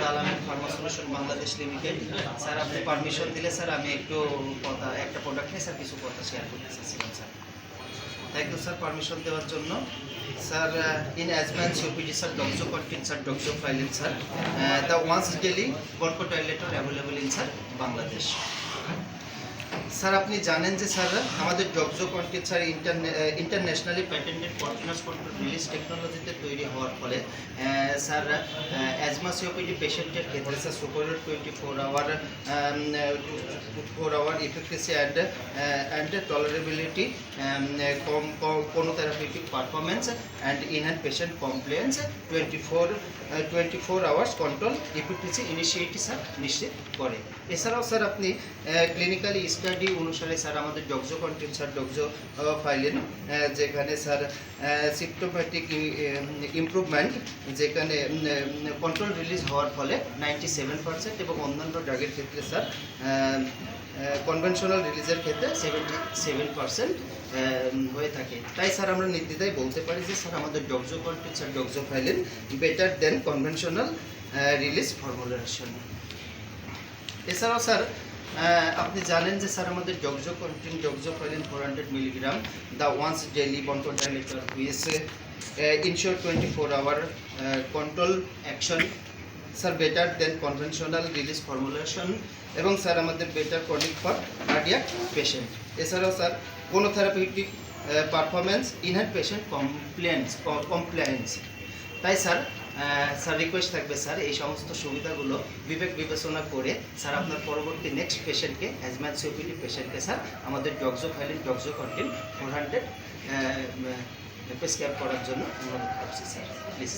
আলামিন Pharma solution Bangladesh limited. Sir আপনি permission দিলে স্যার আমি একটু কথা একটা প্রোডাক্ট নিয়ে স্যার কিছু কথা শেয়ার করতে চাচ্ছিলাম sir. Thank you sir permission দেওয়ার জন্য। Sir in Asman COPD sir doxycycline sir doxycycline sir the once daily bronchodilator available in sir Bangladesh. Sir আপনি জানেন যে স্যার আমাদের Doxocontin sir internationally patented continuous control release টেকনোলজিতে তৈরি হওয়ার ফলে স্যার অ্যাজমা সিওপিডি পেশেন্টের ক্ষেত্রে sir superior 24 hour efficacy and tolerability, কোনো therapeutic performance and enhanced patient compliance 24 hours control efficacy initiative sir নিশ্চিত করে। এছাড়াও স্যার আপনি ক্লিনিক্যালি স্টাডি অনুসারে স্যার আমাদের ডক্সোকন্টিন স্যার ডক্সোফাইলিন যেখানে স্যার সিম্পটোম্যাটিক ইমপ্রুভমেন্ট যেখানে কন্ট্রোল রিলিজ হওয়ার ফলে 97% এবং অন্যান্য ড্রাগের ক্ষেত্রে স্যার কনভেনশনাল রিলিজের ক্ষেত্রে 77% হয়ে থাকে। তাই স্যার আমরা নির্দ্বিধায় বলতে পারি যে স্যার আমাদের Doxocontin sir doxofylline better than conventional release formulation. এছাড়াও স্যার আপনি জানেন যে স্যার আমাদের Doxocontin doxofylline 400 milligram the once daily bronchodilator which ensure 24 hour control action sir better than conventional release formulation এবং স্যার আমাদের better chronic for cardiac patient. এছাড়াও sir কোনো therapeutic performance enhanced patient compliance. তাই sir request থাকবে sir এই সমস্ত সুবিধাগুলো বিবেক বিবেচনা করে স্যার আপনার পরবর্তী নেক্সট পেশেন্টকে অ্যাজমা সিওপিডি পেশেন্টকে স্যার আমাদের ডক্সোফাইলিন ডক্সোকন্টিন 400 প্রেসক্রাইব করার জন্য অনুরোধ করছি স্যার প্লিজ।